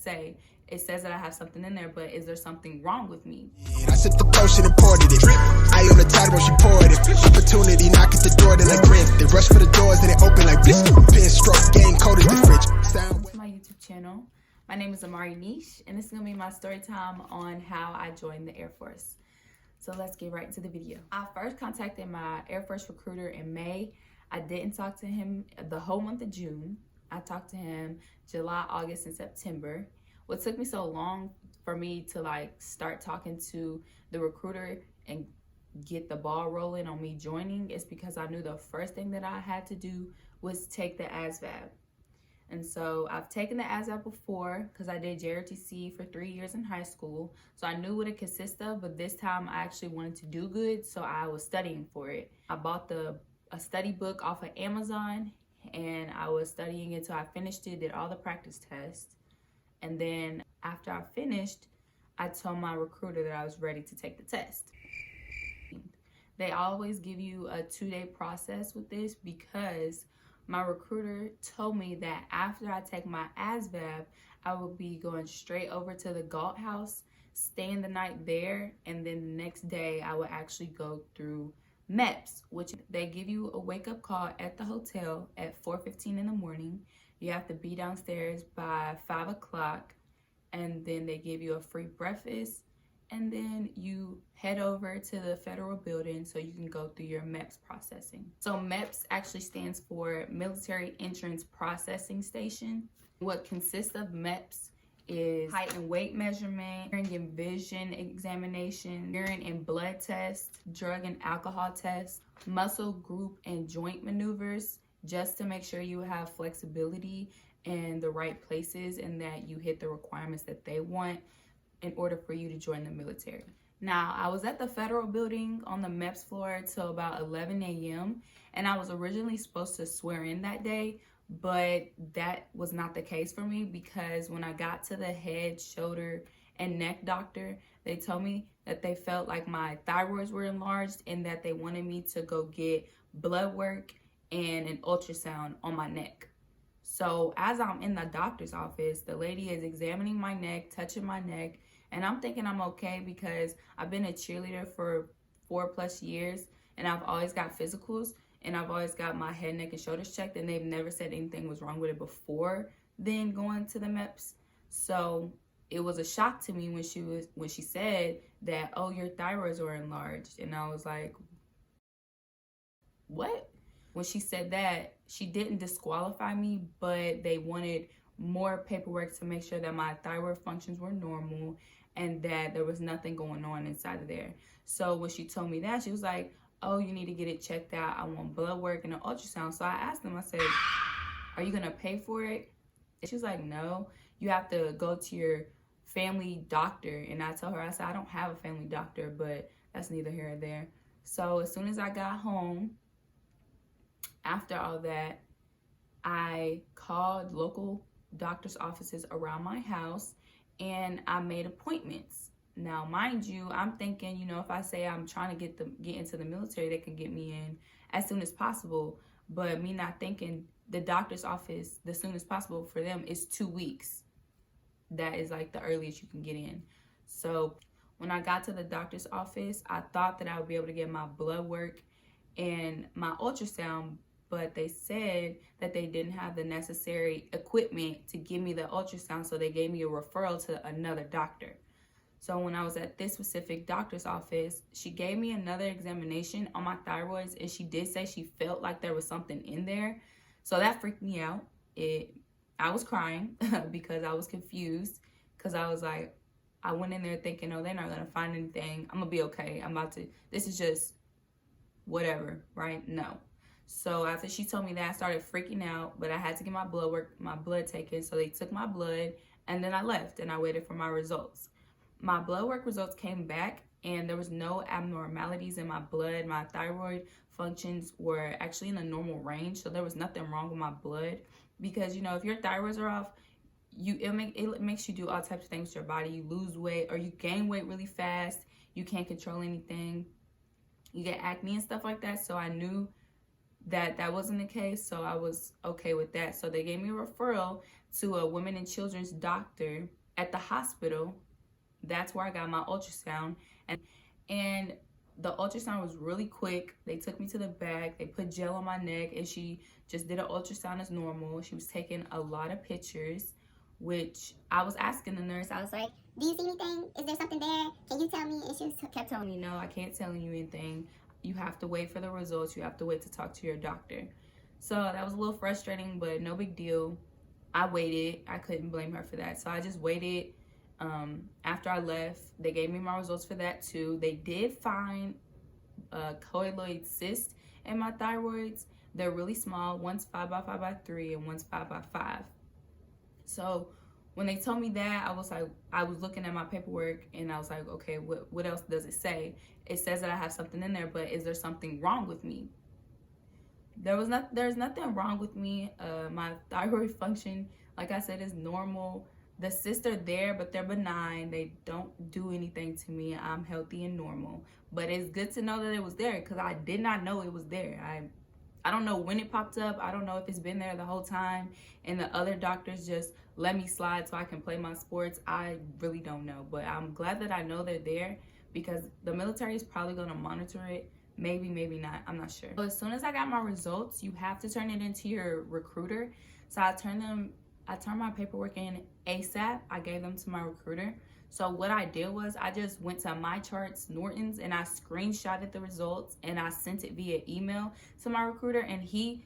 say it says that I have something in there, but is there something wrong with me? I sipped the potion and poured it. I on the tide when she poured it. Opportunity knock at the door, they like grin. They rush for the doors and they open like bliss. Pin stroke, game coded the fridge. Welcome to my YouTube channel. My name is Amari Niche, and this is gonna be my story time on how I joined the Air Force. So let's get right into the video. I first contacted my Air Force recruiter in May. I didn't talk to him the whole month of June. I talked to him July, August, and September. What took me so long for me to start talking to the recruiter and get the ball rolling on me joining is because I knew the first thing that I had to do was take the ASVAB. And so I've taken the ASVAB before because I did JROTC for 3 years in high school. So I knew what it consists of, but this time I actually wanted to do good, so I was studying for it. I bought a study book off of Amazon, and I was studying it till I finished it, did all the practice tests. And then after I finished, I told my recruiter that I was ready to take the test. They always give you a 2-day process with this because my recruiter told me that after I take my ASVAB, I will be going straight over to the Galt House, staying the night there, and then the next day I will actually go through MEPS, which they give you a wake-up call at the hotel at 4:15 in the morning. You have to be downstairs by 5 o'clock, and then they give you a free breakfast, and then you head over to the federal building so you can go through your MEPS processing. So MEPS actually stands for Military Entrance Processing Station. What consists of MEPS is height and weight measurement, hearing and vision examination, urine and blood test, drug and alcohol test, muscle group and joint maneuvers, just to make sure you have flexibility in the right places and that you hit the requirements that they want in order for you to join the military. Now, I was at the federal building on the MEPS floor till about 11 a.m. and I was originally supposed to swear in that day, but that was not the case for me because when I got to the head, shoulder, and neck doctor, they told me that they felt like my thyroids were enlarged and that they wanted me to go get blood work and an ultrasound on my neck. So as I'm in the doctor's office, the lady is examining my neck, touching my neck, and I'm thinking I'm okay because I've been a cheerleader for 4+ years and I've always got physicals and I've always got my head, neck, and shoulders checked, and they've never said anything was wrong with it before then going to the MEPS. So it was a shock to me when she said that, oh, your thyroids were enlarged. And I was like, what? When she said that, she didn't disqualify me, but they wanted more paperwork to make sure that my thyroid functions were normal and that there was nothing going on inside of there. So when she told me that, she was like, oh, you need to get it checked out. I want blood work and an ultrasound. So I asked them, I said, are you gonna pay for it? And she was like, no, you have to go to your family doctor. And I told her, I said, I don't have a family doctor, but that's neither here nor there. So as soon as I got home, after all that, I called local doctor's offices around my house and I made appointments. Now, mind you, I'm thinking, if I say I'm trying to get into the military, they can get me in as soon as possible. But me not thinking the doctor's office, the soonest possible for them is 2 weeks. That is like the earliest you can get in. So when I got to the doctor's office, I thought that I would be able to get my blood work and my ultrasound, but they said that they didn't have the necessary equipment to give me the ultrasound, so they gave me a referral to another doctor. So when I was at this specific doctor's office, she gave me another examination on my thyroids, and she did say she felt like there was something in there. So that freaked me out. I was crying because I was confused, because I was like, I went in there thinking, oh, they're not gonna find anything. I'm gonna be okay. This is just whatever, right? No. So after she told me that, I started freaking out, but I had to get my blood taken. So they took my blood, and then I left and I waited for my results. My blood work results came back and there was no abnormalities in my blood. My thyroid functions were actually in a normal range. So there was nothing wrong with my blood because, if your thyroids are off, it makes you do all types of things to your body. You lose weight or you gain weight really fast. You can't control anything. You get acne and stuff like that. So I knew that wasn't the case, so I was okay with that. So they gave me a referral to a women and children's doctor at the hospital. That's where I got my ultrasound, and the ultrasound was really quick. They took me to the back, they put gel on my neck, and she just did an ultrasound as normal. She was taking a lot of pictures, which I was asking the nurse. I was like, do you see anything? Is there something there? Can you tell me? And she kept telling me, no, I can't tell you anything. You have to wait for the results. You have to wait to talk to your doctor. So that was a little frustrating, but no big deal. I waited. I couldn't blame her for that. So I just waited. After I left, they gave me my results for that too. They did find a colloid cyst in my thyroids. They're really small. One's 5 by 5 by 3 and one's 5 by 5. So when they told me that, I was looking at my paperwork and I was like, okay, what else does it say? It says that I have something in there, but is there something wrong with me? There's nothing wrong with me. My thyroid function, like I said, is normal. The cysts are there, but they're benign. They don't do anything to me. I'm healthy and normal. But it's good to know that it was there, because I did not know it was there. I don't know when it popped up. I don't know if it's been there the whole time and the other doctors just let me slide so I can play my sports. I really don't know. But I'm glad that I know they're there, because the military is probably going to monitor it. Maybe, maybe not. I'm not sure. So as soon as I got my results, you have to turn it into your recruiter. So I turned my paperwork in ASAP. I gave them to my recruiter. So what I did was I just went to My Charts Norton's and I screenshotted the results and I sent it via email to my recruiter, and he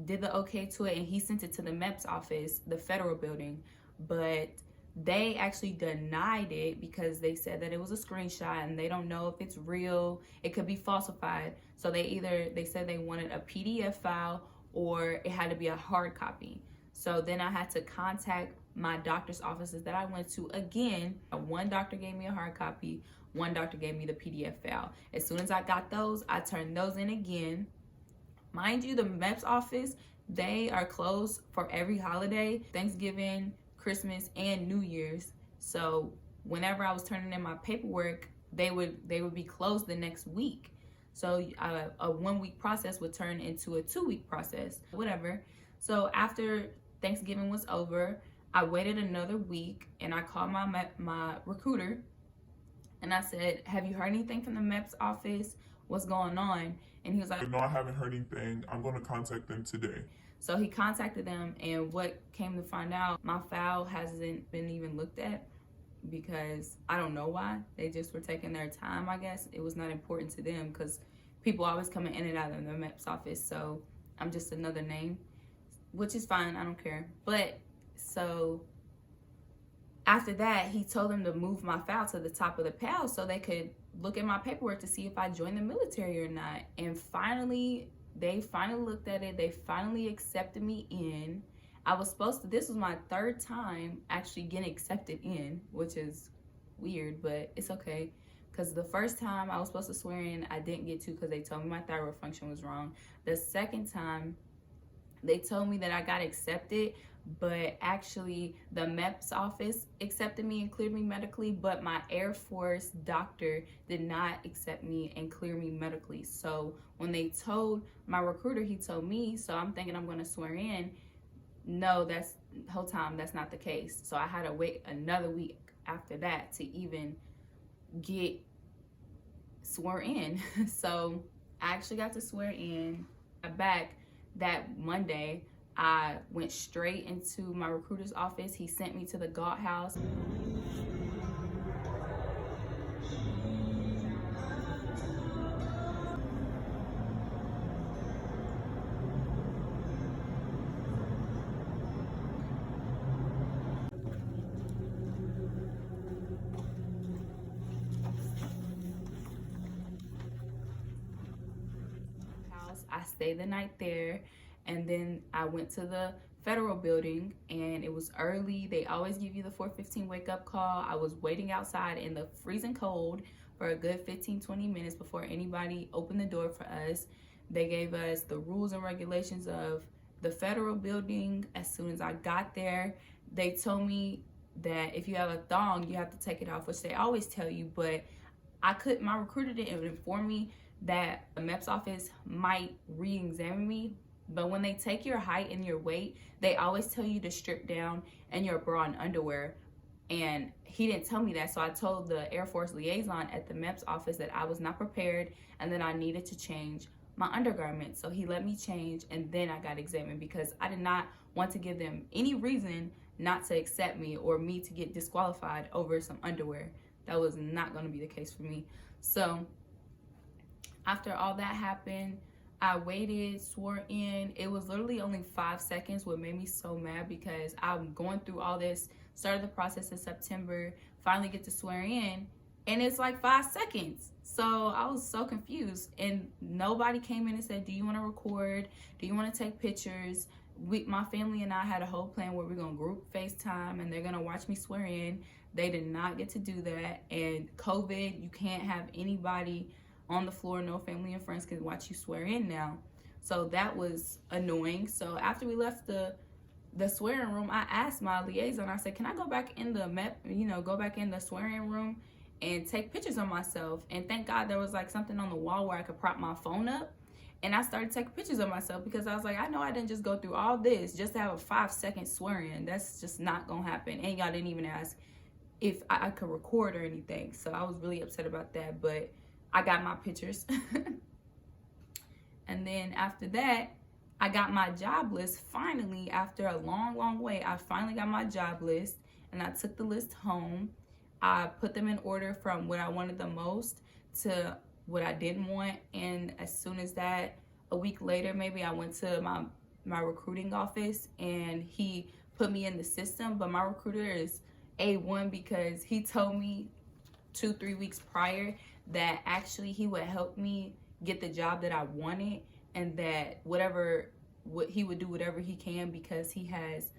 did the okay to it and he sent it to the MEPS office, the federal building. But they actually denied it because they said that it was a screenshot and they don't know if it's real. It could be falsified. So they said they wanted a PDF file or it had to be a hard copy. So then I had to contact my doctor's offices that I went to again. One doctor gave me a hard copy, one doctor gave me the PDF file. As soon as I got those, I turned those in again. Mind you, the MEPS office, they are closed for every holiday, Thanksgiving, Christmas, and New Year's. So whenever I was turning in my paperwork, they would be closed the next week. So a 1 week process would turn into a 2 week process, whatever. So after Thanksgiving was over, I waited another week and I called my recruiter and I said, have you heard anything from the MEPS office? What's going on? And he was like, no, I haven't heard anything. I'm going to contact them today. So he contacted them, and what came to find out, my file hasn't been even looked at, because I don't know why. They just were taking their time, I guess. It was not important to them because people always coming in and out of the MEPS office. So I'm just another name, which is fine. I don't care. But so after that, he told them to move my file to the top of the pile so they could look at my paperwork to see if I joined the military or not. And finally, they finally looked at it. They finally accepted me in. This was my third time actually getting accepted in, which is weird, but it's okay. Because the first time I was supposed to swear in, I didn't get to because they told me my thyroid function was wrong. The second time, they told me that I got accepted, but actually the MEPS office accepted me and cleared me medically, but my Air Force doctor did not accept me and clear me medically. So when they told my recruiter, he told me, so I'm thinking I'm going to swear in. No, the whole time that's not the case. So I had to wait another week after that to even get sworn in. So I actually got to swear in. Back that Monday, I went straight into my recruiter's office. He sent me to the guard house. I stayed the night there, and then I went to the federal building, and it was early. They always give you the 4:15 wake up call. I was waiting outside in the freezing cold for a good 15-20 minutes before anybody opened the door for us. They gave us the rules and regulations of the federal building. As soon as I got there, they told me that if you have a thong, you have to take it off, which they always tell you, but my recruiter didn't inform me that the MEPS office might re-examine me. But when they take your height and your weight, they always tell you to strip down in your bra and underwear. And he didn't tell me that, so I told the Air Force liaison at the MEPS office that I was not prepared and that I needed to change my undergarments. So he let me change, and then I got examined because I did not want to give them any reason not to accept me or me to get disqualified over some underwear. That was not going to be the case for me. So after all that happened, I waited, swore in. It was literally only 5 seconds, what made me so mad because I'm going through all this, started the process in September, finally get to swear in, and it's like 5 seconds. So I was so confused, and nobody came in and said, do you want to record? Do you want to take pictures? My family and I had a whole plan where we're going to group FaceTime and they're going to watch me swear in. They did not get to do that. And COVID, you can't have anybody on the floor. No family and friends can watch you swear in now. So that was annoying. So after we left the swearing room, I asked my liaison, I said, can I go back in the go back in the swearing room and take pictures of myself? And thank God there was like something on the wall where I could prop my phone up. And I started taking pictures of myself because I was like, I know I didn't just go through all this just to have a 5-second swear-in. That's just not gonna happen. And y'all didn't even ask if I could record or anything. So I was really upset about that, but I got my pictures. And then after that, I got my job list. Finally, after a long wait, I finally got my job list, and I took the list home. I put them in order from what I wanted the most to what I didn't want. And as soon as that, a week later, maybe, I went to my recruiting office and he put me in the system. But my recruiter is A1 because he told me 2-3 weeks prior that actually he would help me get the job that I wanted, and that he would do whatever he can because he has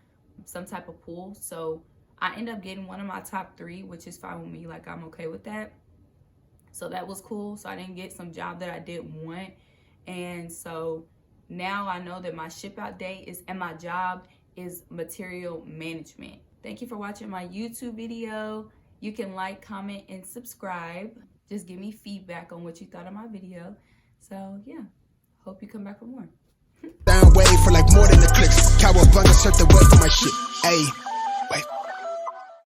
some type of pull. So I end up getting one of my top 3, which is fine with me. Like, I'm okay with that. So that was cool. So I didn't get some job that I didn't want. And so now I know that my ship out date is, and my job is material management. Thank you for watching my YouTube video. You can like, comment, and subscribe. Just give me feedback on what you thought of my video. So yeah, hope you come back for more. Down wave for like more than the clicks. Cowabunga surfed the wave for my shit. Ayy.